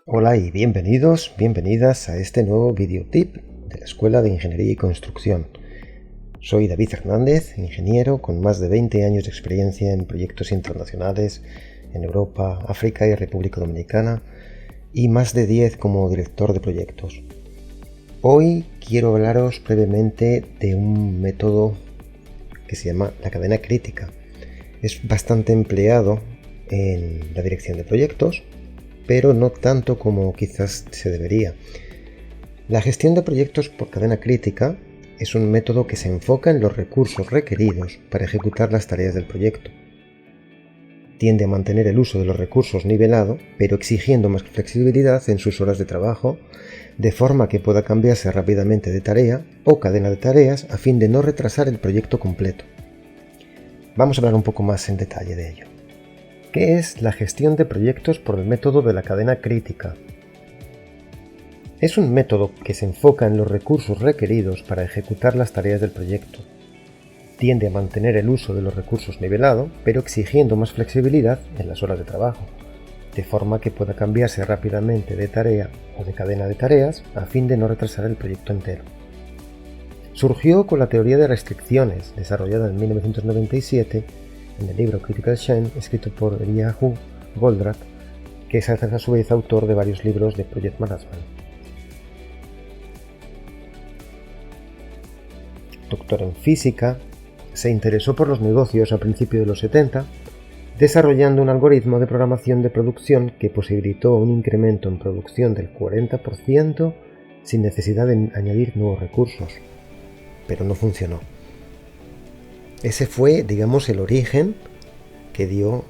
Hola y bienvenidas a este nuevo videotip de la Escuela de Ingeniería y Construcción. Soy David Hernández, ingeniero con más de 20 años de experiencia en proyectos internacionales en Europa, África y República Dominicana y más de 10 como director de proyectos. Hoy quiero hablaros brevemente de un método que se llama la cadena crítica. Es bastante empleado en la dirección de proyectos, pero no tanto como quizás se debería. La gestión de proyectos por cadena crítica es un método que se enfoca en los recursos requeridos para ejecutar las tareas del proyecto. Tiende a mantener el uso de los recursos nivelado, pero exigiendo más flexibilidad en sus horas de trabajo, de forma que pueda cambiarse rápidamente de tarea o cadena de tareas a fin de no retrasar el proyecto completo. Vamos a hablar un poco más en detalle de ello. ¿Qué es la gestión de proyectos por el método de la cadena crítica? Es un método que se enfoca en los recursos requeridos para ejecutar las tareas del proyecto. Tiende a mantener el uso de los recursos nivelado, pero exigiendo más flexibilidad en las horas de trabajo, de forma que pueda cambiarse rápidamente de tarea o de cadena de tareas a fin de no retrasar el proyecto entero. Surgió con la teoría de restricciones, desarrollada en 1997 en el libro Critical Chain, escrito por Eliyahu Goldratt, que es a su vez autor de varios libros de Project Management. Doctor en física, se interesó por los negocios a principios de los 70, desarrollando un algoritmo de programación de producción que posibilitó un incremento en producción del 40% sin necesidad de añadir nuevos recursos. Pero no funcionó. Ese fue, digamos, el origen que dio,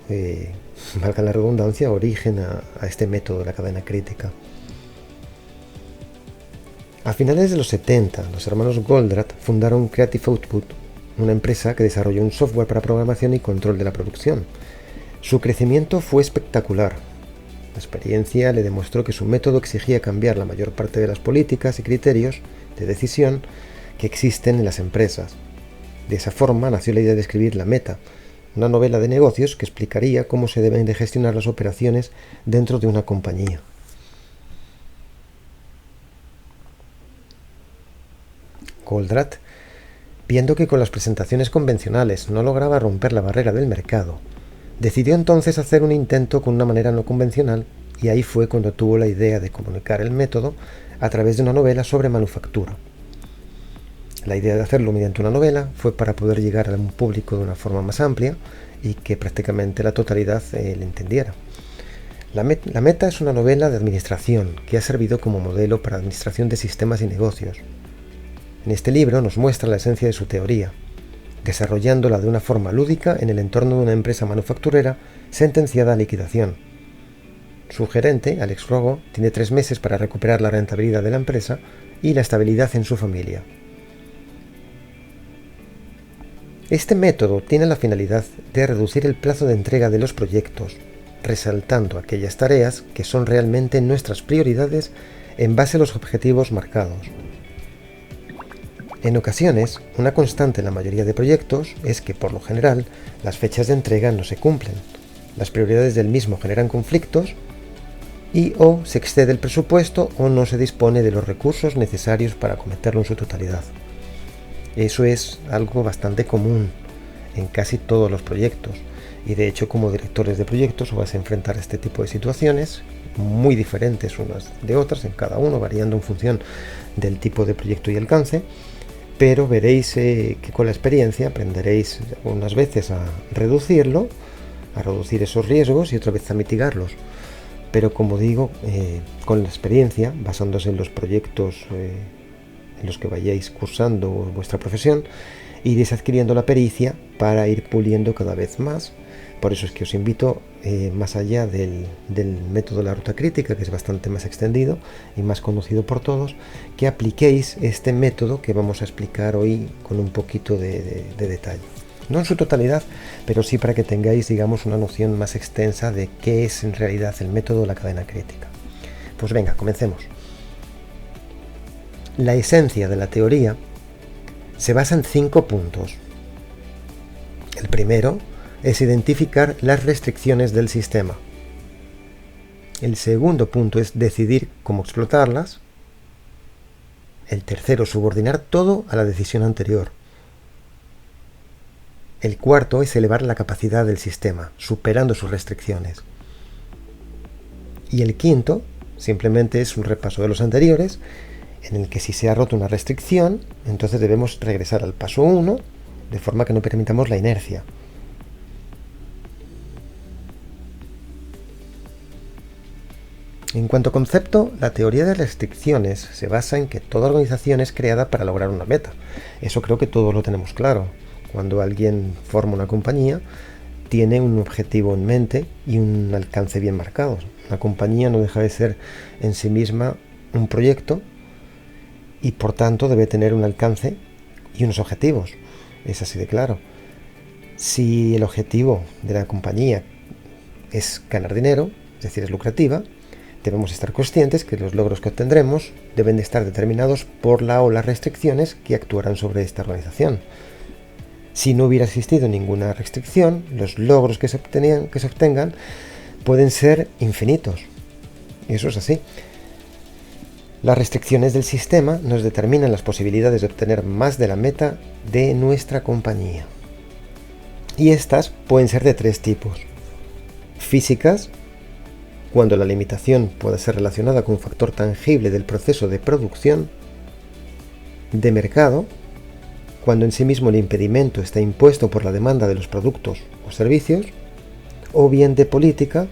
valga la redundancia, origen a este método de la cadena crítica. A finales de los 70, los hermanos Goldratt fundaron Creative Output, una empresa que desarrolló un software para programación y control de la producción. Su crecimiento fue espectacular. La experiencia le demostró que su método exigía cambiar la mayor parte de las políticas y criterios de decisión que existen en las empresas. De esa forma nació la idea de escribir La Meta, una novela de negocios que explicaría cómo se deben de gestionar las operaciones dentro de una compañía. Goldratt, viendo que con las presentaciones convencionales no lograba romper la barrera del mercado, decidió entonces hacer un intento con una manera no convencional, y ahí fue cuando tuvo la idea de comunicar el método a través de una novela sobre manufactura. La idea de hacerlo mediante una novela fue para poder llegar a un público de una forma más amplia y que prácticamente la totalidad le entendiera. La Meta es una novela de administración que ha servido como modelo para administración de sistemas y negocios. En este libro nos muestra la esencia de su teoría, desarrollándola de una forma lúdica en el entorno de una empresa manufacturera sentenciada a liquidación. Su gerente, Alex Rogo, tiene 3 meses para recuperar la rentabilidad de la empresa y la estabilidad en su familia. Este método tiene la finalidad de reducir el plazo de entrega de los proyectos, resaltando aquellas tareas que son realmente nuestras prioridades en base a los objetivos marcados. En ocasiones, una constante en la mayoría de proyectos es que, por lo general, las fechas de entrega no se cumplen, las prioridades del mismo generan conflictos y o se excede el presupuesto o no se dispone de los recursos necesarios para acometerlo en su totalidad. Eso es algo bastante común en casi todos los proyectos y de hecho como directores de proyectos os vas a enfrentar a este tipo de situaciones muy diferentes unas de otras en cada uno, variando en función del tipo de proyecto y alcance, pero veréis que con la experiencia aprenderéis unas veces a reducir esos riesgos y otra vez a mitigarlos. Pero como digo, con la experiencia, basándose en los proyectos en los que vayáis cursando vuestra profesión, iréis adquiriendo la pericia para ir puliendo cada vez más. Por eso es que os invito, más allá del método de la ruta crítica, que es bastante más extendido y más conocido por todos, que apliquéis este método que vamos a explicar hoy con un poquito de detalle. No en su totalidad, pero sí para que tengáis, digamos, una noción más extensa de qué es en realidad el método de la cadena crítica. Pues venga, comencemos. La esencia de la teoría se basa en 5 puntos. El primero es identificar las restricciones del sistema. El segundo punto es decidir cómo explotarlas. El tercero, subordinar todo a la decisión anterior. El cuarto es elevar la capacidad del sistema, superando sus restricciones. Y el quinto, simplemente es un repaso de los anteriores, en el que si se ha roto una restricción, entonces debemos regresar al paso 1, de forma que no permitamos la inercia. En cuanto a concepto, la teoría de restricciones se basa en que toda organización es creada para lograr una meta. Eso creo que todos lo tenemos claro. Cuando alguien forma una compañía, tiene un objetivo en mente y un alcance bien marcado. Una compañía no deja de ser en sí misma un proyecto y por tanto debe tener un alcance y unos objetivos. Es así de claro. Si el objetivo de la compañía es ganar dinero, es decir, es lucrativa, debemos estar conscientes que los logros que obtendremos deben de estar determinados por la o las restricciones que actuarán sobre esta organización. Si no hubiera existido ninguna restricción, los logros que se obtengan pueden ser infinitos. Y eso es así. Las restricciones del sistema nos determinan las posibilidades de obtener más de la meta de nuestra compañía. Y estas pueden ser de tres tipos. Físicas, cuando la limitación puede ser relacionada con un factor tangible del proceso de producción. De mercado, cuando en sí mismo el impedimento está impuesto por la demanda de los productos o servicios. O bien de política,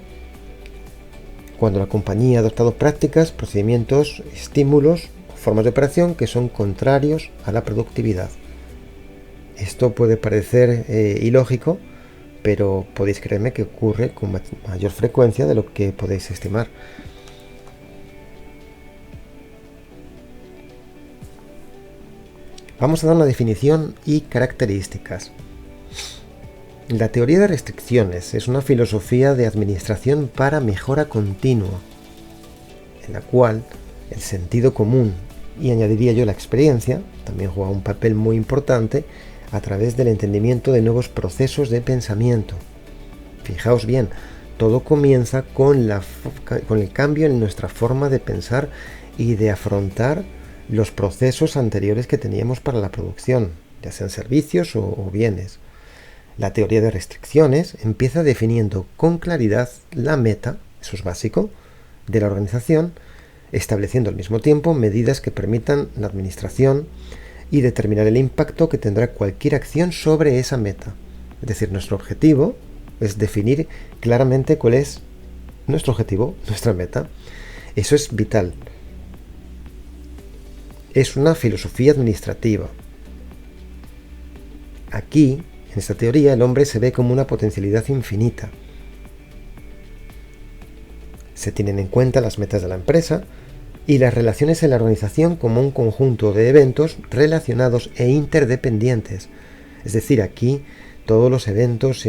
cuando la compañía ha adoptado prácticas, procedimientos, estímulos o formas de operación que son contrarios a la productividad. Esto puede parecer ilógico, pero podéis creerme que ocurre con mayor frecuencia de lo que podéis estimar. Vamos a dar una definición y características. La teoría de restricciones es una filosofía de administración para mejora continua, en la cual el sentido común, y añadiría yo la experiencia, también juega un papel muy importante a través del entendimiento de nuevos procesos de pensamiento. Fijaos bien, todo comienza con el cambio en nuestra forma de pensar y de afrontar los procesos anteriores que teníamos para la producción, ya sean servicios o bienes. La teoría de restricciones empieza definiendo con claridad la meta, eso es básico, de la organización, estableciendo al mismo tiempo medidas que permitan la administración y determinar el impacto que tendrá cualquier acción sobre esa meta. Es decir, nuestro objetivo es definir claramente cuál es nuestro objetivo, nuestra meta. Eso es vital. Es una filosofía administrativa. Aquí, en esta teoría, el hombre se ve como una potencialidad infinita. Se tienen en cuenta las metas de la empresa y las relaciones en la organización como un conjunto de eventos relacionados e interdependientes. Es decir, aquí todos los eventos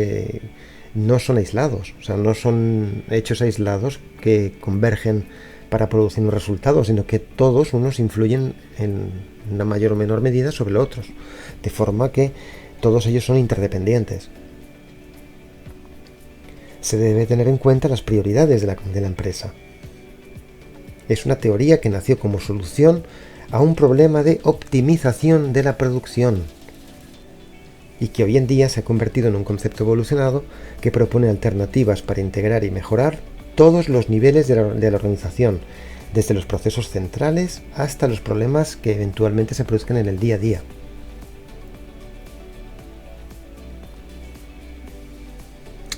no son aislados, o sea, no son hechos aislados que convergen para producir un resultado, sino que todos unos influyen en una mayor o menor medida sobre otros, de forma que todos ellos son interdependientes. Se debe tener en cuenta las prioridades de la empresa. Es una teoría que nació como solución a un problema de optimización de la producción y que hoy en día se ha convertido en un concepto evolucionado que propone alternativas para integrar y mejorar todos los niveles de la organización, desde los procesos centrales hasta los problemas que eventualmente se produzcan en el día a día.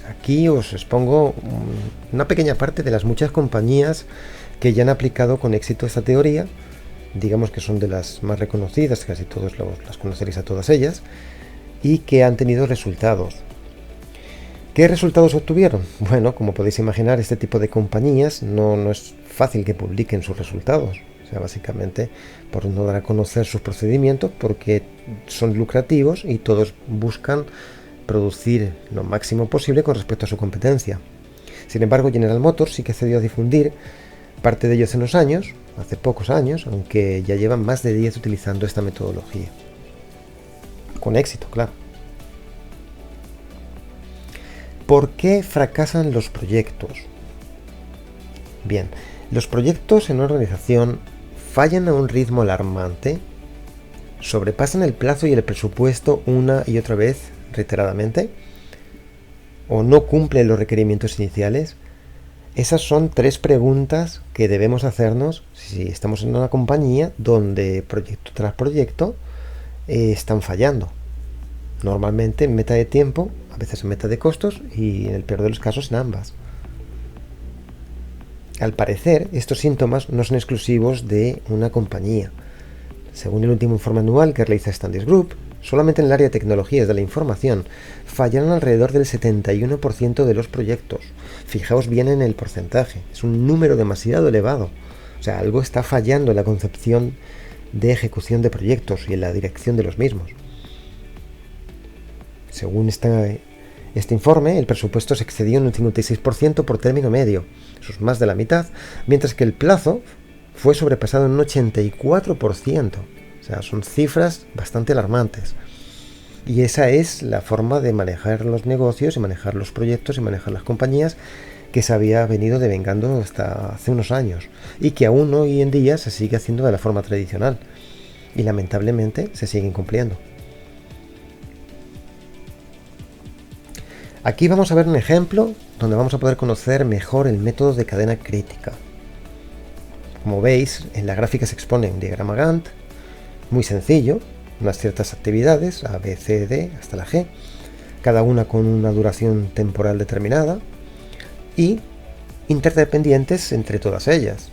Aquí os expongo una pequeña parte de las muchas compañías que ya han aplicado con éxito esta teoría. Digamos que son de las más reconocidas, casi todos las conoceréis a todas ellas, y que han tenido resultados. ¿Qué resultados obtuvieron? Bueno, como podéis imaginar, este tipo de compañías no es fácil que publiquen sus resultados. O sea, básicamente por no dar a conocer sus procedimientos, porque son lucrativos y todos buscan producir lo máximo posible con respecto a su competencia. Sin embargo, General Motors sí que accedió a difundir parte de ello hace unos años, hace pocos años, aunque ya llevan más de 10 utilizando esta metodología. Con éxito, claro. ¿Por qué fracasan los proyectos? Bien, los proyectos en una organización fallan a un ritmo alarmante, sobrepasan el plazo y el presupuesto una y otra vez reiteradamente, o no cumplen los requerimientos iniciales. Esas son 3 preguntas que debemos hacernos si estamos en una compañía donde proyecto tras proyecto están fallando. Normalmente en meta de tiempo, a veces en meta de costos y en el peor de los casos en ambas. Al parecer, estos síntomas no son exclusivos de una compañía. Según el último informe anual que realiza Standish Group, solamente en el área de tecnologías de la información fallaron alrededor del 71% de los proyectos. Fijaos bien en el porcentaje, es un número demasiado elevado. O sea, algo está fallando en la concepción de ejecución de proyectos y en la dirección de los mismos. Según este informe, el presupuesto se excedió en un 56% por término medio, eso es más de la mitad, mientras que el plazo fue sobrepasado en un 84%. O sea, son cifras bastante alarmantes. Y esa es la forma de manejar los negocios y manejar los proyectos y manejar las compañías que se había venido devengando hasta hace unos años y que aún hoy en día se sigue haciendo de la forma tradicional y lamentablemente se sigue incumpliendo. Aquí vamos a ver un ejemplo donde vamos a poder conocer mejor el método de cadena crítica. Como veis, en la gráfica se expone un diagrama Gantt muy sencillo, unas ciertas actividades, A, B, C, D, hasta la G, cada una con una duración temporal determinada y interdependientes entre todas ellas.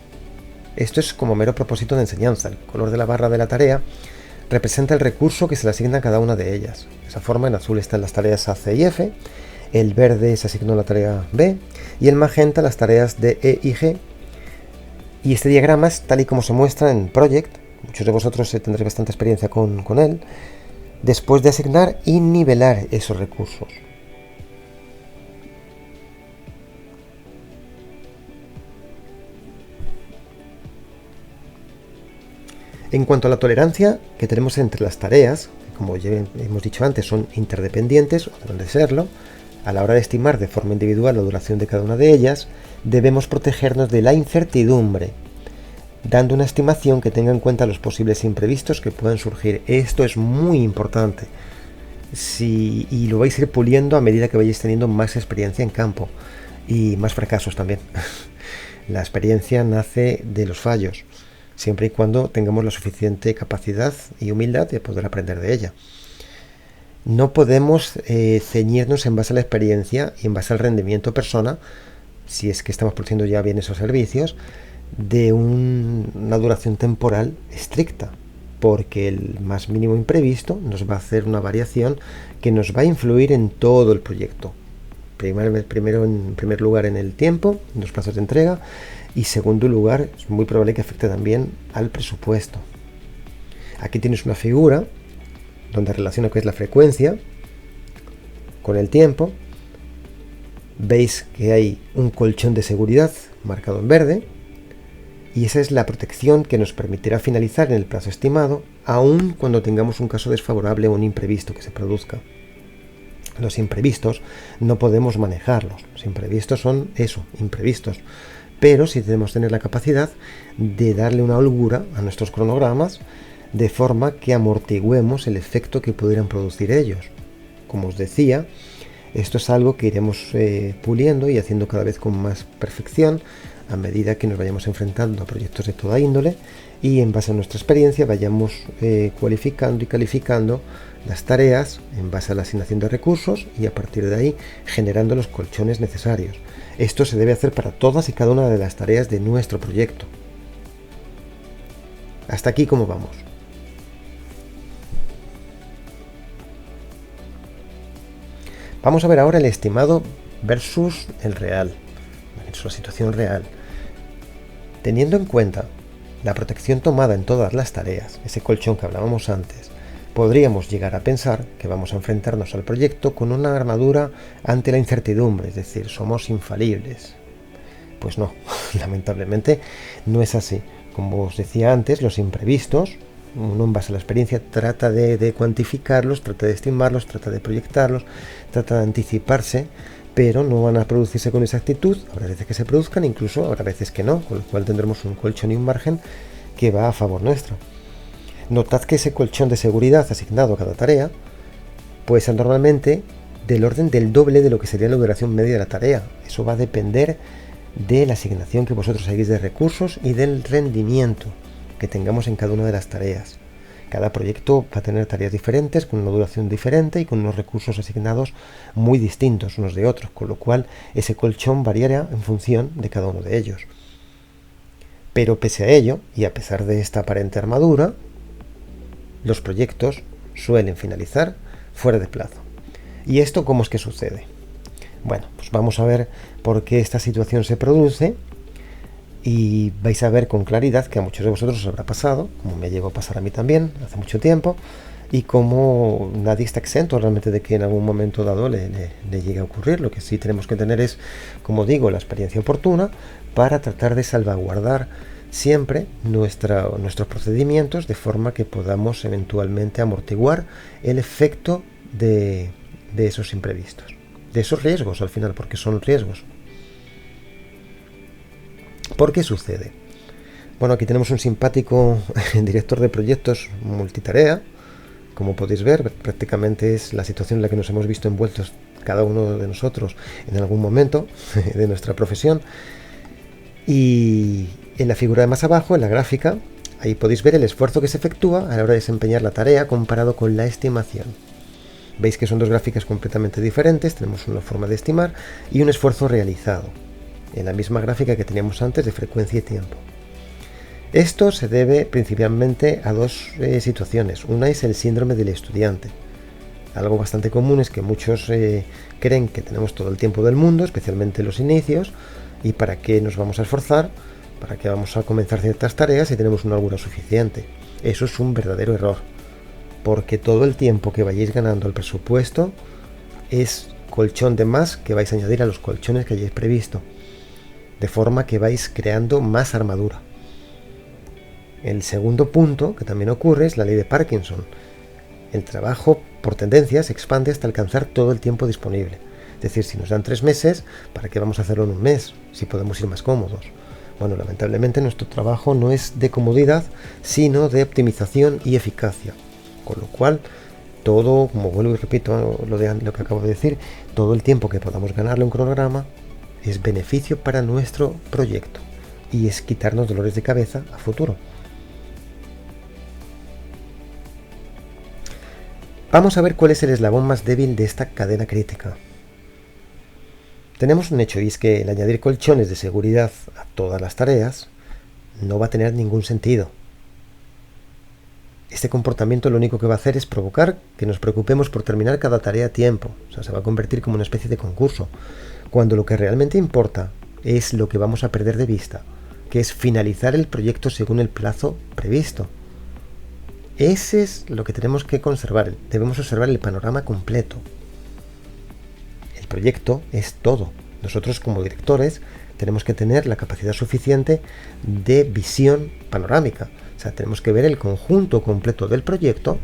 Esto es como mero propósito de enseñanza. El color de la barra de la tarea representa el recurso que se le asigna a cada una de ellas. De esa forma, en azul están las tareas A, C y F, el verde se asignó a la tarea B y el magenta las tareas D, E y G. Y este diagrama es tal y como se muestra en Project, muchos de vosotros tendréis bastante experiencia con él, después de asignar y nivelar esos recursos. En cuanto a la tolerancia que tenemos entre las tareas, que como ya hemos dicho antes son interdependientes o deben de serlo, a la hora de estimar de forma individual la duración de cada una de ellas, debemos protegernos de la incertidumbre, dando una estimación que tenga en cuenta los posibles imprevistos que puedan surgir. Esto es muy importante y lo vais a ir puliendo a medida que vayáis teniendo más experiencia en campo y más fracasos también. La experiencia nace de los fallos, siempre y cuando tengamos la suficiente capacidad y humildad de poder aprender de ella. No podemos ceñirnos en base a la experiencia y en base al rendimiento persona, si es que estamos produciendo ya bien esos servicios, de una duración temporal estricta, porque el más mínimo imprevisto nos va a hacer una variación que nos va a influir en todo el proyecto. En primer lugar en el tiempo, en los plazos de entrega, y segundo lugar es muy probable que afecte también al presupuesto. Aquí tienes una figura donde relaciona qué es la frecuencia con el tiempo. Veis que hay un colchón de seguridad marcado en verde y esa es la protección que nos permitirá finalizar en el plazo estimado, aun cuando tengamos un caso desfavorable o un imprevisto que se produzca. Los imprevistos no podemos manejarlos, los imprevistos son eso, imprevistos, pero sí debemos tener la capacidad de darle una holgura a nuestros cronogramas de forma que amortiguemos el efecto que pudieran producir ellos. Como os decía, esto es algo que iremos puliendo y haciendo cada vez con más perfección a medida que nos vayamos enfrentando a proyectos de toda índole y en base a nuestra experiencia vayamos cualificando y calificando las tareas en base a la asignación de recursos y a partir de ahí generando los colchones necesarios. Esto se debe hacer para todas y cada una de las tareas de nuestro proyecto. Hasta aquí, ¿cómo vamos? Vamos a ver ahora el estimado versus el real, la situación real. Teniendo en cuenta la protección tomada en todas las tareas, ese colchón que hablábamos antes, podríamos llegar a pensar que vamos a enfrentarnos al proyecto con una armadura ante la incertidumbre, es decir, somos infalibles. Pues no, lamentablemente no es así. Como os decía antes, los imprevistos, uno en base a la experiencia trata de cuantificarlos, trata de estimarlos, trata de proyectarlos, trata de anticiparse pero no van a producirse con exactitud. Habrá veces que se produzcan, incluso habrá veces que no, con lo cual tendremos un colchón y un margen que va a favor nuestro. Notad que ese colchón de seguridad asignado a cada tarea puede ser normalmente del orden del doble de lo que sería la duración media de la tarea. Eso va a depender de la asignación que vosotros hagáis de recursos y del rendimiento que tengamos en cada una de las tareas. Cada proyecto va a tener tareas diferentes, con una duración diferente y con unos recursos asignados muy distintos unos de otros, con lo cual ese colchón variará en función de cada uno de ellos. Pero pese a ello, y a pesar de esta aparente armadura, los proyectos suelen finalizar fuera de plazo. ¿Y esto cómo es que sucede? Bueno, pues vamos a ver por qué esta situación se produce y vais a ver con claridad que a muchos de vosotros os habrá pasado, como me llegó a pasar a mí también hace mucho tiempo, y como nadie está exento realmente de que en algún momento dado le llegue a ocurrir. Lo que sí tenemos que tener es, como digo, la experiencia oportuna para tratar de salvaguardar siempre nuestros procedimientos de forma que podamos eventualmente amortiguar el efecto de esos imprevistos, de esos riesgos al final, porque son riesgos. ¿Por qué sucede? Bueno, aquí tenemos un simpático director de proyectos multitarea. Como podéis ver, prácticamente es la situación en la que nos hemos visto envueltos cada uno de nosotros en algún momento de nuestra profesión. Y en la figura de más abajo, en la gráfica, ahí podéis ver el esfuerzo que se efectúa a la hora de desempeñar la tarea comparado con la estimación. Veis que son dos gráficas completamente diferentes. Tenemos una forma de estimar y un esfuerzo realizado, en la misma gráfica que teníamos antes de frecuencia y tiempo. Esto se debe principalmente a dos situaciones. Una es el síndrome del estudiante. Algo bastante común es que muchos creen que tenemos todo el tiempo del mundo, especialmente en los inicios, y para qué nos vamos a esforzar, para qué vamos a comenzar ciertas tareas si tenemos una holgura suficiente. Eso es un verdadero error, porque todo el tiempo que vayáis ganando al presupuesto es colchón de más que vais a añadir a los colchones que hayáis previsto, de forma que vais creando más armadura. El segundo punto que también ocurre es la ley de Parkinson. El trabajo por tendencia se expande hasta alcanzar todo el tiempo disponible. Es decir, si nos dan 3 meses, ¿para qué vamos a hacerlo en un mes? Si podemos ir más cómodos. Bueno, lamentablemente nuestro trabajo no es de comodidad, sino de optimización y eficacia. Con lo cual, todo, como vuelvo y repito lo que acabo de decir, todo el tiempo que podamos ganarle un cronograma es beneficio para nuestro proyecto y es quitarnos dolores de cabeza a futuro. Vamos a ver cuál es el eslabón más débil de esta cadena crítica. Tenemos un hecho, y es que el añadir colchones de seguridad a todas las tareas no va a tener ningún sentido. Este comportamiento lo único que va a hacer es provocar que nos preocupemos por terminar cada tarea a tiempo. O sea, se va a convertir como una especie de concurso, cuando lo que realmente importa es lo que vamos a perder de vista, que es finalizar el proyecto según el plazo previsto. Ese es lo que tenemos que conservar. Debemos observar el panorama completo. El proyecto es todo. Nosotros como directores tenemos que tener la capacidad suficiente de visión panorámica. O sea, tenemos que ver el conjunto completo del proyecto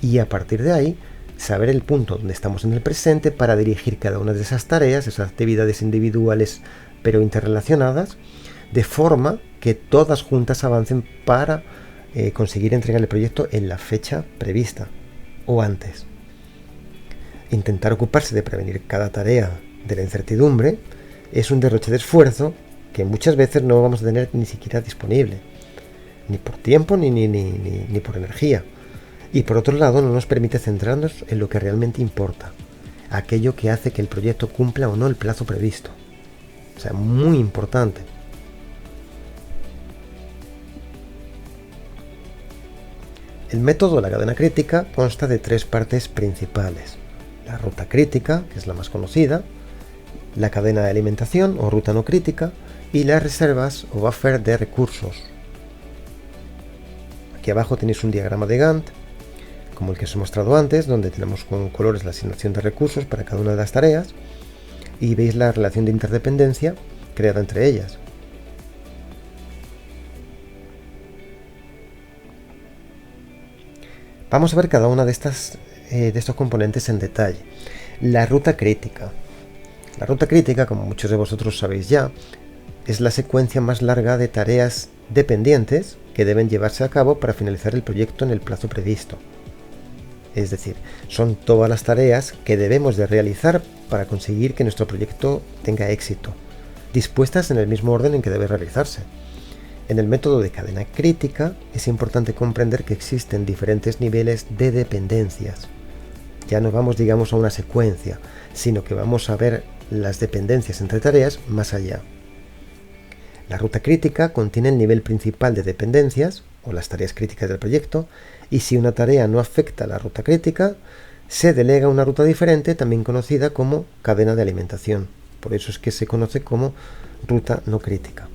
y a partir de ahí saber el punto donde estamos en el presente para dirigir cada una de esas tareas, esas actividades individuales pero interrelacionadas, de forma que todas juntas avancen para conseguir entregar el proyecto en la fecha prevista o antes. Intentar ocuparse de prevenir cada tarea de la incertidumbre es un derroche de esfuerzo que muchas veces no vamos a tener ni siquiera disponible, ni por tiempo ni por energía. Y por otro lado no nos permite centrarnos en lo que realmente importa, aquello que hace que el proyecto cumpla o no el plazo previsto. O sea, muy importante. El método de la cadena crítica consta de 3 partes principales: la ruta crítica, que es la más conocida, la cadena de alimentación o ruta no crítica y las reservas o buffer de recursos. Aquí abajo tenéis un diagrama de Gantt, como el que os he mostrado antes, donde tenemos con colores la asignación de recursos para cada una de las tareas y veis la relación de interdependencia creada entre ellas. Vamos a ver cada una de estos componentes en detalle. La ruta crítica. La ruta crítica, como muchos de vosotros sabéis ya, es la secuencia más larga de tareas dependientes que deben llevarse a cabo para finalizar el proyecto en el plazo previsto. Es decir, son todas las tareas que debemos de realizar para conseguir que nuestro proyecto tenga éxito, dispuestas en el mismo orden en que debe realizarse. En el método de cadena crítica es importante comprender que existen diferentes niveles de dependencias. Ya no vamos, digamos, a una secuencia, sino que vamos a ver las dependencias entre tareas más allá. La ruta crítica contiene el nivel principal de dependencias, o las tareas críticas del proyecto, y si una tarea no afecta a la ruta crítica, se delega una ruta diferente, también conocida como cadena de alimentación. Por eso es que se conoce como ruta no crítica.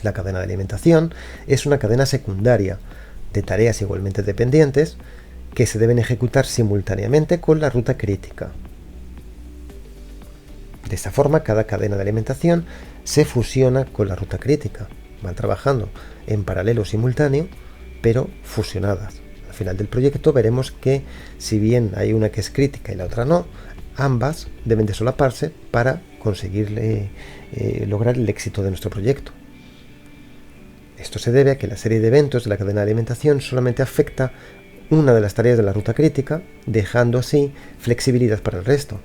La cadena de alimentación es una cadena secundaria de tareas igualmente dependientes que se deben ejecutar simultáneamente con la ruta crítica. De esta forma, cada cadena de alimentación se fusiona con la ruta crítica. Van trabajando en paralelo simultáneo, pero fusionadas. Al final del proyecto veremos que, si bien hay una que es crítica y la otra no, ambas deben de solaparse para conseguir lograr el éxito de nuestro proyecto. Esto se debe a que la serie de eventos de la cadena de alimentación solamente afecta una de las tareas de la ruta crítica, dejando así flexibilidad para el resto.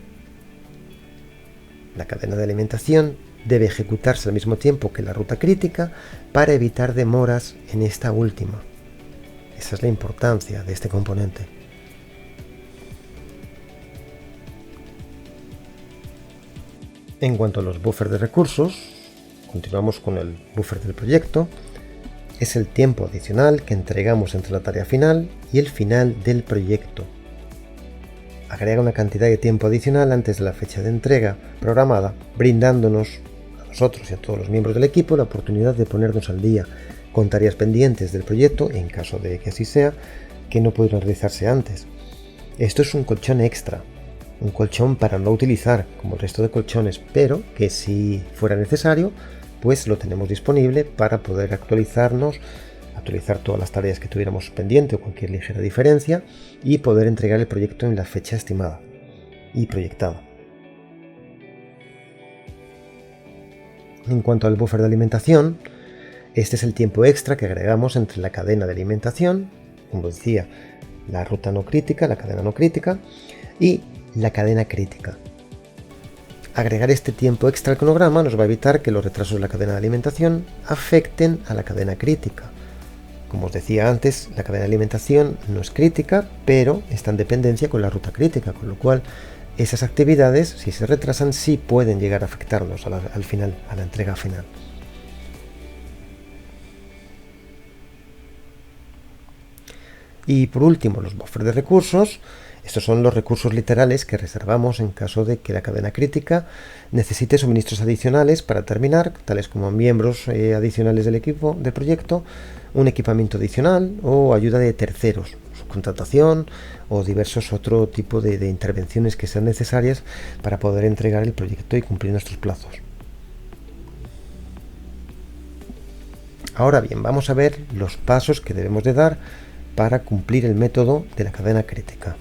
La cadena de alimentación debe ejecutarse al mismo tiempo que la ruta crítica para evitar demoras en esta última. Esa es la importancia de este componente. En cuanto a los buffers de recursos, continuamos con el buffer del proyecto. Es el tiempo adicional que entregamos entre la tarea final y el final del proyecto. Agrega una cantidad de tiempo adicional antes de la fecha de entrega programada, brindándonos a nosotros y a todos los miembros del equipo la oportunidad de ponernos al día con tareas pendientes del proyecto, en caso de que así sea, que no pudieron realizarse antes. Esto es un colchón extra, un colchón para no utilizar como el resto de colchones, pero que si fuera necesario, pues lo tenemos disponible para poder actualizar todas las tareas que tuviéramos pendiente o cualquier ligera diferencia y poder entregar el proyecto en la fecha estimada y proyectada. En cuanto al buffer de alimentación, este es el tiempo extra que agregamos entre la cadena de alimentación, como decía, la ruta no crítica, la cadena no crítica y la cadena crítica. Agregar este tiempo extra al cronograma nos va a evitar que los retrasos de la cadena de alimentación afecten a la cadena crítica. Como os decía antes, la cadena de alimentación no es crítica, pero está en dependencia con la ruta crítica, con lo cual esas actividades, si se retrasan, sí pueden llegar a afectarnos al final, a la entrega final. Y por último, los buffers de recursos. Estos son los recursos literales que reservamos en caso de que la cadena crítica necesite suministros adicionales para terminar, tales como miembros adicionales del equipo del proyecto, un equipamiento adicional o ayuda de terceros, subcontratación o diversos otro tipo de intervenciones que sean necesarias para poder entregar el proyecto y cumplir nuestros plazos. Ahora bien, vamos a ver los pasos que debemos de dar para cumplir el método de la cadena crítica.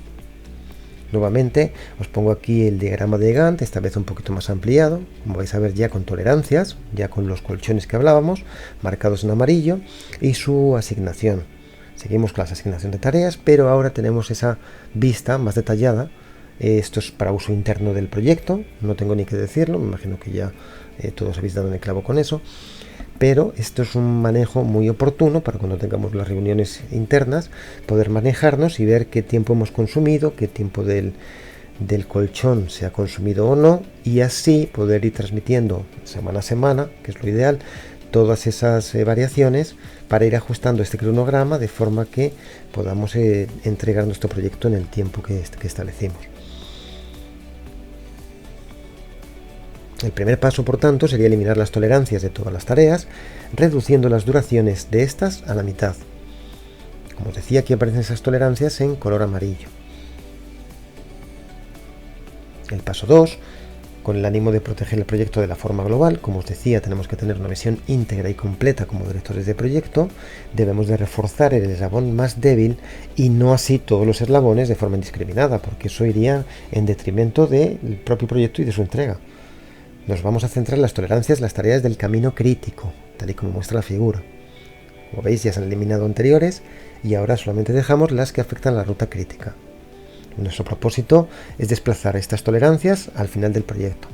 Nuevamente os pongo aquí el diagrama de Gantt, esta vez un poquito más ampliado, como vais a ver ya con tolerancias, ya con los colchones que hablábamos, marcados en amarillo, y su asignación. Seguimos con la asignación de tareas, pero ahora tenemos esa vista más detallada. Esto es para uso interno del proyecto, no tengo ni que decirlo, me imagino que ya todos habéis dado en el clavo con eso. Pero esto es un manejo muy oportuno para cuando tengamos las reuniones internas, poder manejarnos y ver qué tiempo hemos consumido, qué tiempo del colchón se ha consumido o no, y así poder ir transmitiendo semana a semana, que es lo ideal, todas esas variaciones para ir ajustando este cronograma de forma que podamos entregar nuestro proyecto en el tiempo que establecimos. El primer paso, por tanto, sería eliminar las tolerancias de todas las tareas, reduciendo las duraciones de estas a la mitad. Como os decía, aquí aparecen esas tolerancias en color amarillo. El paso 2 con el ánimo de proteger el proyecto de la forma global. Como os decía, tenemos que tener una visión íntegra y completa como directores de proyecto. Debemos de reforzar el eslabón más débil y no así todos los eslabones de forma indiscriminada, porque eso iría en detrimento del propio proyecto y de su entrega. Nos vamos a centrar en las tolerancias, las tareas del camino crítico, tal y como muestra la figura. Como veis, ya se han eliminado anteriores y ahora solamente dejamos las que afectan a la ruta crítica. Nuestro propósito es desplazar estas tolerancias al final del proyecto.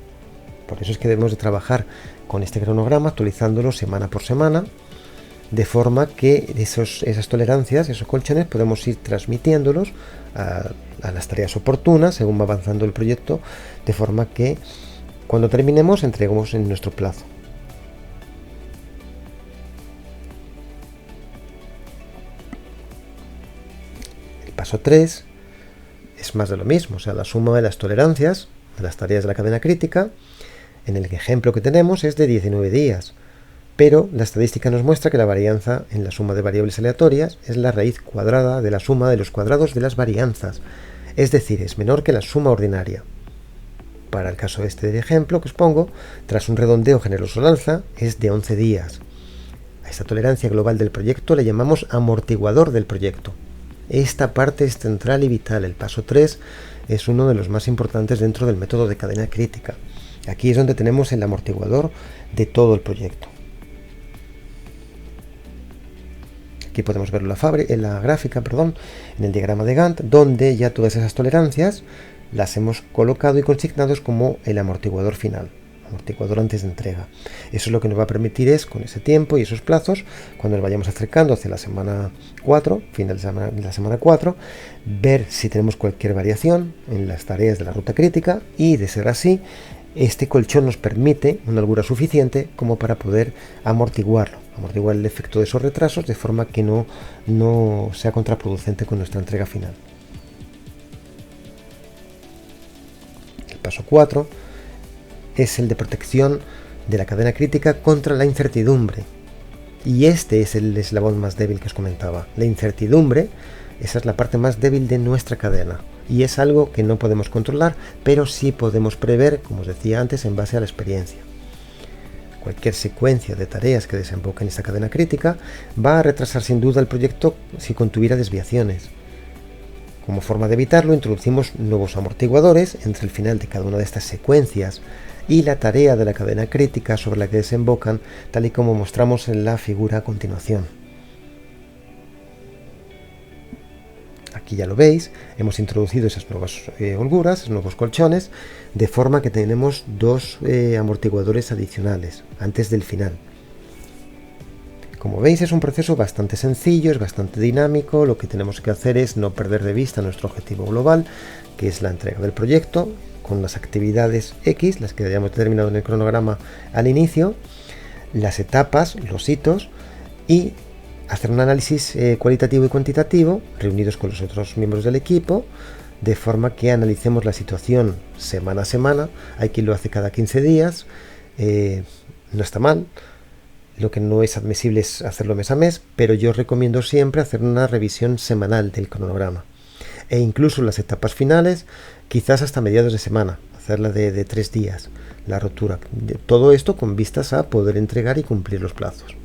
Por eso es que debemos de trabajar con este cronograma, actualizándolo semana por semana, de forma que esas tolerancias, esos colchones, podemos ir transmitiéndolos a las tareas oportunas según va avanzando el proyecto, de forma que cuando terminemos entreguemos en nuestro plazo. El paso 3 es más de lo mismo, o sea, la suma de las tolerancias de las tareas de la cadena crítica. En el ejemplo que tenemos es de 19 días, pero la estadística nos muestra que la varianza en la suma de variables aleatorias es la raíz cuadrada de la suma de los cuadrados de las varianzas, es decir, es menor que la suma ordinaria. Para el caso del ejemplo que os pongo, tras un redondeo generoso al alza, es de 11 días. A esta tolerancia global del proyecto le llamamos amortiguador del proyecto. Esta parte es central y vital. El paso 3 es uno de los más importantes dentro del método de cadena crítica. Aquí es donde tenemos el amortiguador de todo el proyecto. Aquí podemos ver en la gráfica, en el diagrama de Gantt, donde ya todas esas tolerancias las hemos colocado y consignados como el amortiguador final, amortiguador antes de entrega. Eso es lo que nos va a permitir es, con ese tiempo y esos plazos, cuando nos vayamos acercando hacia la semana 4, final de la semana 4, ver si tenemos cualquier variación en las tareas de la ruta crítica y, de ser así, este colchón nos permite una holgura suficiente como para poder amortiguar el efecto de esos retrasos de forma que no sea contraproducente con nuestra entrega final. El paso 4 es el de protección de la cadena crítica contra la incertidumbre. Y este es el eslabón más débil que os comentaba. La incertidumbre, esa es la parte más débil de nuestra cadena. Y es algo que no podemos controlar, pero sí podemos prever, como os decía antes, en base a la experiencia. Cualquier secuencia de tareas que desemboque en esta cadena crítica va a retrasar sin duda el proyecto si contuviera desviaciones. Como forma de evitarlo, introducimos nuevos amortiguadores entre el final de cada una de estas secuencias y la tarea de la cadena crítica sobre la que desembocan, tal y como mostramos en la figura a continuación. Aquí ya lo veis, hemos introducido esas nuevas holguras, esos nuevos colchones, de forma que tenemos dos amortiguadores adicionales antes del final. Como veis, es un proceso bastante sencillo, es bastante dinámico. Lo que tenemos que hacer es no perder de vista nuestro objetivo global, que es la entrega del proyecto, con las actividades X, las que hayamos determinado en el cronograma al inicio, las etapas, los hitos, y hacer un análisis cualitativo y cuantitativo, reunidos con los otros miembros del equipo, de forma que analicemos la situación semana a semana. Hay quien lo hace cada 15 días, no está mal. Lo que no es admisible es hacerlo mes a mes, pero yo recomiendo siempre hacer una revisión semanal del cronograma. E incluso las etapas finales, quizás hasta mediados de semana, hacerla de 3 días, la rotura. Todo esto con vistas a poder entregar y cumplir los plazos.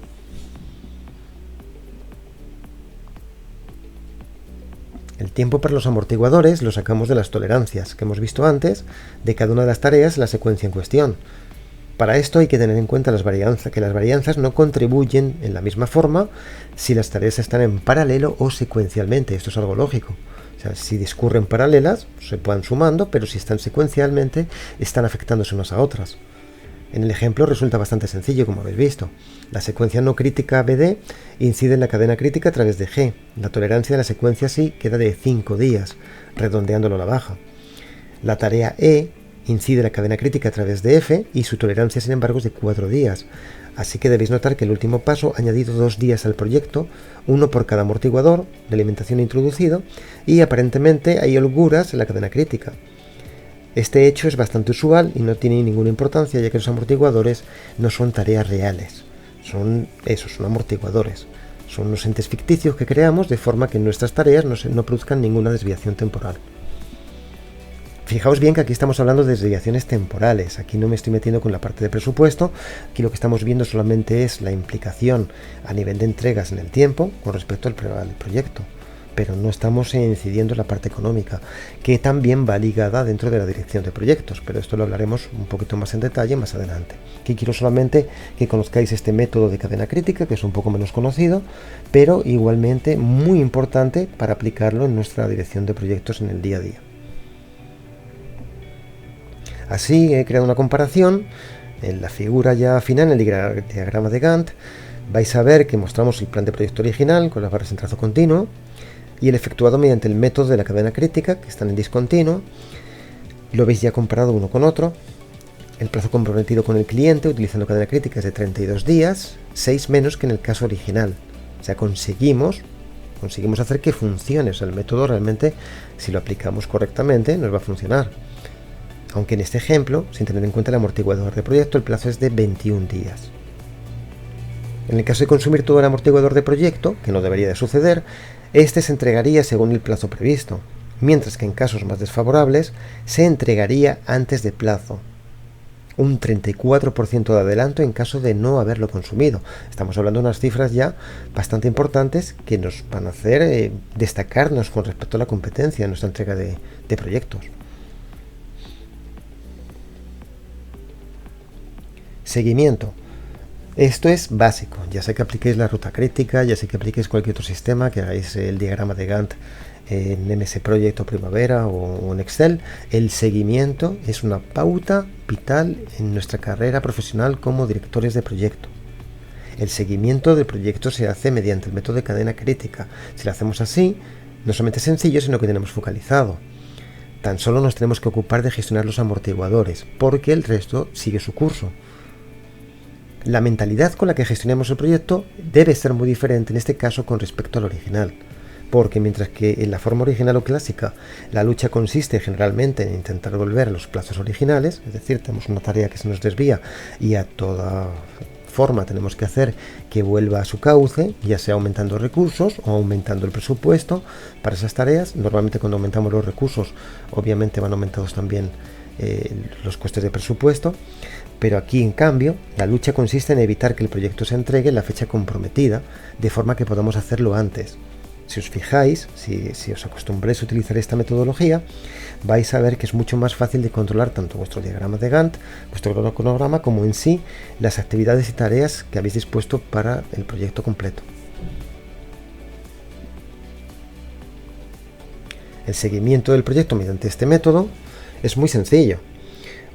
El tiempo para los amortiguadores lo sacamos de las tolerancias que hemos visto antes de cada una de las tareas en la secuencia en cuestión. Para esto hay que tener en cuenta que las varianzas no contribuyen en la misma forma si las tareas están en paralelo o secuencialmente. Esto es algo lógico. O sea, si discurren paralelas, se pueden sumando, pero si están secuencialmente, están afectándose unas a otras. En el ejemplo resulta bastante sencillo, como habéis visto. La secuencia no crítica BD incide en la cadena crítica a través de G. La tolerancia de la secuencia sí queda de 5 días, redondeándolo a la baja. La tarea E incide en la cadena crítica a través de F y su tolerancia, sin embargo, es de 4 días. Así que debéis notar que el último paso ha añadido 2 días al proyecto, uno por cada amortiguador de alimentación introducido, y aparentemente hay holguras en la cadena crítica. Este hecho es bastante usual y no tiene ninguna importancia, ya que los amortiguadores no son tareas reales, son amortiguadores, son unos entes ficticios que creamos de forma que nuestras tareas no produzcan ninguna desviación temporal. Fijaos bien que aquí estamos hablando de desviaciones temporales. Aquí no me estoy metiendo con la parte de presupuesto. Aquí lo que estamos viendo solamente es la implicación a nivel de entregas en el tiempo con respecto al proyecto. Pero no estamos incidiendo en la parte económica, que también va ligada dentro de la dirección de proyectos, pero esto lo hablaremos un poquito más en detalle más adelante. Aquí quiero solamente que conozcáis este método de cadena crítica, que es un poco menos conocido, pero igualmente muy importante para aplicarlo en nuestra dirección de proyectos en el día a día. Así he creado una comparación. En la figura ya final, en el diagrama de Gantt, vais a ver que mostramos el plan de proyecto original con las barras en trazo continuo y el efectuado mediante el método de la cadena crítica, que están en discontinuo. Lo veis ya comparado uno con otro. El plazo comprometido con el cliente utilizando cadena crítica es de 32 días, 6 menos que en el caso original. O sea, conseguimos hacer que funcione. O sea, el método realmente, si lo aplicamos correctamente, nos va a funcionar. Aunque en este ejemplo, sin tener en cuenta el amortiguador de proyecto, el plazo es de 21 días. En el caso de consumir todo el amortiguador de proyecto, que no debería de suceder, este se entregaría según el plazo previsto, mientras que en casos más desfavorables se entregaría antes de plazo. Un 34% de adelanto en caso de no haberlo consumido. Estamos hablando de unas cifras ya bastante importantes que nos van a hacer destacarnos con respecto a la competencia en nuestra entrega de proyectos. Seguimiento. Esto es básico, ya sé que apliquéis la ruta crítica, ya sé que apliquéis cualquier otro sistema, que hagáis el diagrama de Gantt en MS Project o Primavera o en Excel. El seguimiento es una pauta vital en nuestra carrera profesional como directores de proyecto. El seguimiento del proyecto se hace mediante el método de cadena crítica. Si lo hacemos así, no solamente es sencillo, sino que tenemos focalizado. Tan solo nos tenemos que ocupar de gestionar los amortiguadores, porque el resto sigue su curso. La mentalidad con la que gestionemos el proyecto debe ser muy diferente en este caso con respecto al original, porque mientras que en la forma original o clásica la lucha consiste generalmente en intentar volver a los plazos originales, es decir, tenemos una tarea que se nos desvía y a toda forma tenemos que hacer que vuelva a su cauce, ya sea aumentando recursos o aumentando el presupuesto para esas tareas. Normalmente cuando aumentamos los recursos, obviamente van aumentados también los costes de presupuesto. Pero aquí, en cambio, la lucha consiste en evitar que el proyecto se entregue en la fecha comprometida, de forma que podamos hacerlo antes. Si os fijáis, si os acostumbráis a utilizar esta metodología, vais a ver que es mucho más fácil de controlar tanto vuestro diagrama de Gantt, vuestro cronograma, como en sí las actividades y tareas que habéis dispuesto para el proyecto completo. El seguimiento del proyecto mediante este método es muy sencillo.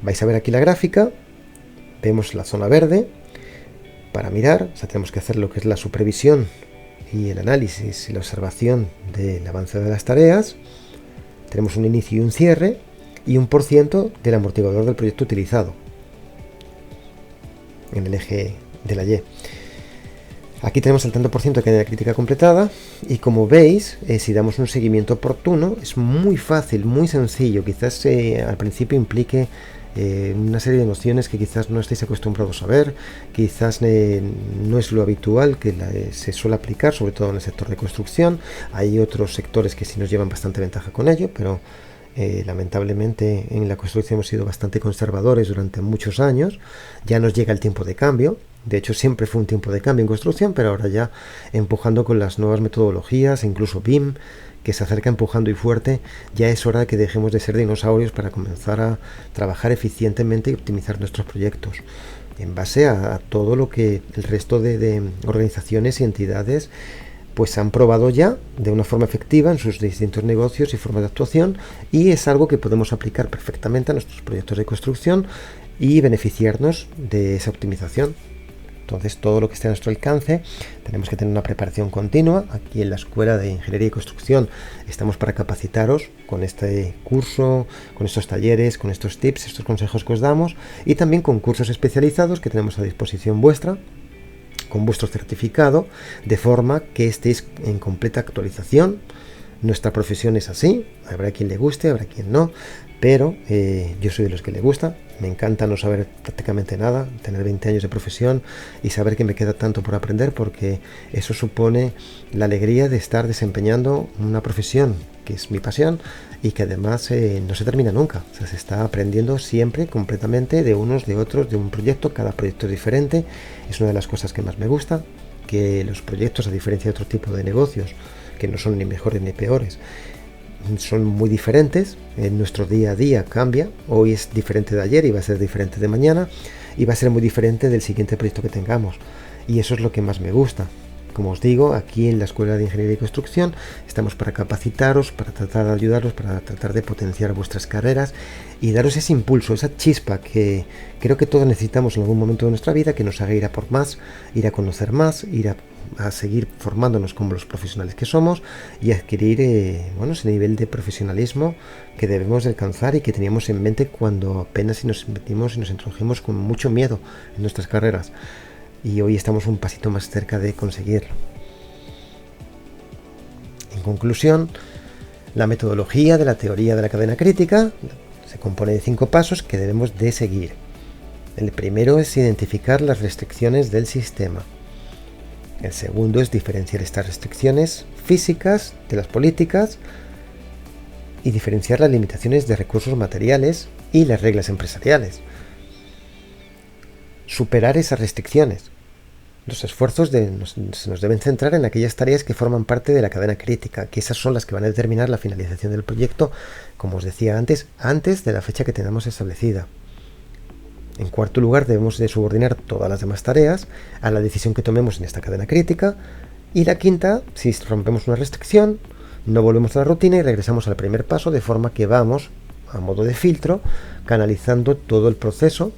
Vais a ver aquí la gráfica. Vemos la zona verde para mirar, o sea, tenemos que hacer lo que es la supervisión y el análisis y la observación del avance de las tareas. Tenemos un inicio y un cierre y un % del amortiguador del proyecto utilizado en el eje de la Y. Aquí tenemos el tanto % de cadena crítica completada y como veis, si damos un seguimiento oportuno, es muy fácil, muy sencillo. Quizás al principio implique una serie de nociones que quizás no estéis acostumbrados a ver, quizás no es lo habitual que se suele aplicar, sobre todo en el sector de construcción. Hay otros sectores que sí nos llevan bastante ventaja con ello, pero lamentablemente en la construcción hemos sido bastante conservadores durante muchos años. Ya nos llega el tiempo de cambio. De hecho, siempre fue un tiempo de cambio en construcción, pero ahora ya empujando con las nuevas metodologías, incluso BIM, que se acerca empujando y fuerte, ya es hora de que dejemos de ser dinosaurios para comenzar a trabajar eficientemente y optimizar nuestros proyectos en base a todo lo que el resto de organizaciones y entidades pues han probado ya de una forma efectiva en sus distintos negocios y formas de actuación, y es algo que podemos aplicar perfectamente a nuestros proyectos de construcción y beneficiarnos de esa optimización. Entonces, todo lo que esté a nuestro alcance, tenemos que tener una preparación continua. Aquí en la Escuela de Ingeniería y Construcción estamos para capacitaros con este curso, con estos talleres, con estos tips, estos consejos que os damos, y también con cursos especializados que tenemos a disposición vuestra, con vuestro certificado, de forma que estéis en completa actualización. Nuestra profesión es así, habrá quien le guste, habrá quien no, pero yo soy de los que le gusta Me encanta no saber prácticamente nada, tener 20 años de profesión y saber que me queda tanto por aprender, porque eso supone la alegría de estar desempeñando una profesión que es mi pasión y que además no se termina nunca. O sea, se está aprendiendo siempre completamente de unos, de otros, de un proyecto. Cada proyecto es diferente. Es una de las cosas que más me gusta, que los proyectos, a diferencia de otro tipo de negocios, que no son ni mejores ni peores, son muy diferentes. En nuestro día a día cambia. Hoy es diferente de ayer y va a ser diferente de mañana y va a ser muy diferente del siguiente proyecto que tengamos, y eso es lo que más me gusta. Como os digo, aquí en la Escuela de Ingeniería y Construcción estamos para capacitaros, para tratar de ayudaros, para tratar de potenciar vuestras carreras y daros ese impulso, esa chispa que creo que todos necesitamos en algún momento de nuestra vida, que nos haga ir a por más, ir a conocer más, ir a seguir formándonos como los profesionales que somos y adquirir ese nivel de profesionalismo que debemos de alcanzar y que teníamos en mente cuando apenas si nos metimos y nos introdujimos con mucho miedo en nuestras carreras. Y hoy estamos un pasito más cerca de conseguirlo. En conclusión, la metodología de la teoría de la cadena crítica se compone de 5 pasos que debemos de seguir. El primero es identificar las restricciones del sistema. El segundo es diferenciar estas restricciones físicas de las políticas y diferenciar las limitaciones de recursos materiales y las reglas empresariales. Superar esas restricciones. Los esfuerzos se nos deben centrar en aquellas tareas que forman parte de la cadena crítica, que esas son las que van a determinar la finalización del proyecto, como os decía antes de la fecha que tenemos establecida. En cuarto lugar, debemos de subordinar todas las demás tareas a la decisión que tomemos en esta cadena crítica. Y la quinta, si rompemos una restricción, no volvemos a la rutina y regresamos al primer paso, de forma que vamos, a modo de filtro, canalizando todo el proceso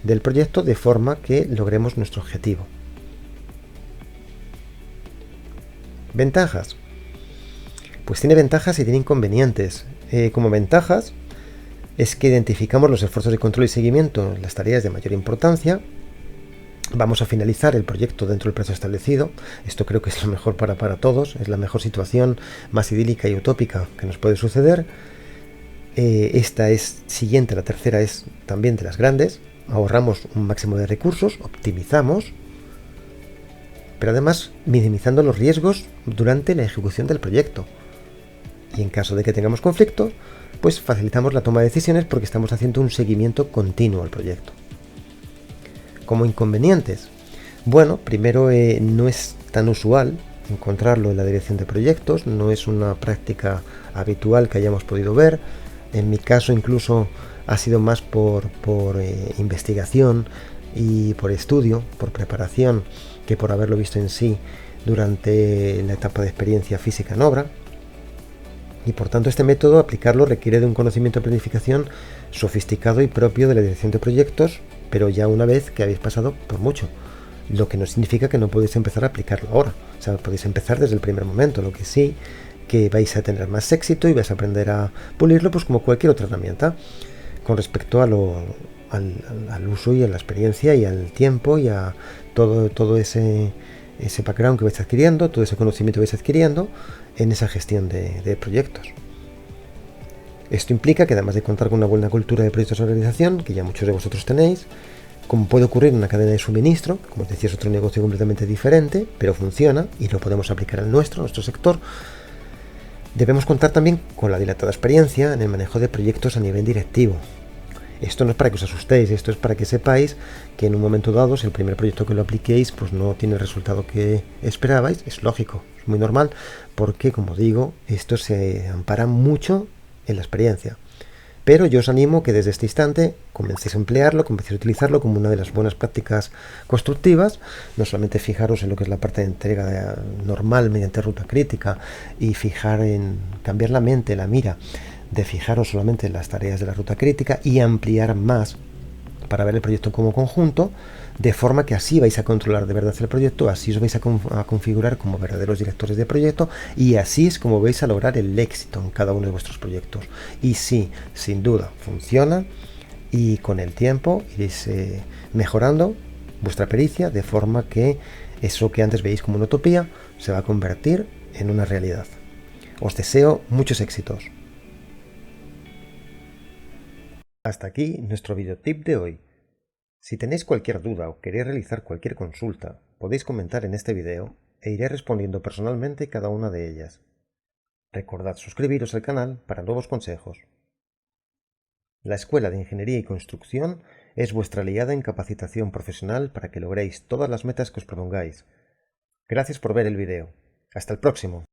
del proyecto de forma que logremos nuestro objetivo. Ventajas. Pues tiene ventajas y tiene inconvenientes. Como ventajas es que identificamos los esfuerzos de control y seguimiento, las tareas de mayor importancia. Vamos a finalizar el proyecto dentro del plazo establecido. Esto creo que es lo mejor para todos. Es la mejor situación, más idílica y utópica que nos puede suceder. Esta es siguiente, la tercera es también de las grandes. Ahorramos un máximo de recursos, optimizamos, pero además minimizando los riesgos durante la ejecución del proyecto. Y en caso de que tengamos conflicto, pues facilitamos la toma de decisiones porque estamos haciendo un seguimiento continuo al proyecto. Como inconvenientes, bueno, primero no es tan usual encontrarlo en la dirección de proyectos, no es una práctica habitual que hayamos podido ver. En mi caso incluso ha sido más por investigación y por estudio, por preparación, que por haberlo visto en sí durante la etapa de experiencia física en obra. Y por tanto este método, aplicarlo requiere de un conocimiento de planificación sofisticado y propio de la dirección de proyectos, pero ya una vez que habéis pasado por mucho, lo que no significa que no podéis empezar a aplicarlo ahora. O sea, podéis empezar desde el primer momento, lo que sí que vais a tener más éxito y vais a aprender a pulirlo, pues como cualquier otra herramienta, con respecto a al uso y a la experiencia y al tiempo y a todo ese background que vais adquiriendo, todo ese conocimiento que vais adquiriendo en esa gestión de proyectos. Esto implica que, además de contar con una buena cultura de proyectos de organización, que ya muchos de vosotros tenéis, como puede ocurrir en una cadena de suministro, como os decía, es otro negocio completamente diferente, pero funciona y lo podemos aplicar al nuestro sector, debemos contar también con la dilatada experiencia en el manejo de proyectos a nivel directivo. Esto no es para que os asustéis, esto es para que sepáis que en un momento dado, si el primer proyecto que lo apliquéis pues no tiene el resultado que esperabais, es lógico, es muy normal, porque, como digo, esto se ampara mucho en la experiencia. Pero yo os animo que desde este instante comencéis a emplearlo, comencéis a utilizarlo como una de las buenas prácticas constructivas. No solamente fijaros en lo que es la parte de entrega normal mediante ruta crítica y fijar en cambiar la mente, la mira, de fijaros solamente en las tareas de la ruta crítica y ampliar más para ver el proyecto como conjunto, de forma que así vais a controlar de verdad el proyecto, así os vais a configurar como verdaderos directores de proyecto y así es como vais a lograr el éxito en cada uno de vuestros proyectos. Y sí, sin duda, funciona y con el tiempo iréis mejorando vuestra pericia, de forma que eso que antes veis como una utopía se va a convertir en una realidad. Os deseo muchos éxitos. Hasta aquí nuestro videotip de hoy. Si tenéis cualquier duda o queréis realizar cualquier consulta, podéis comentar en este video e iré respondiendo personalmente cada una de ellas. Recordad suscribiros al canal para nuevos consejos. La Escuela de Ingeniería y Construcción es vuestra aliada en capacitación profesional para que logréis todas las metas que os propongáis. Gracias por ver el video. Hasta el próximo.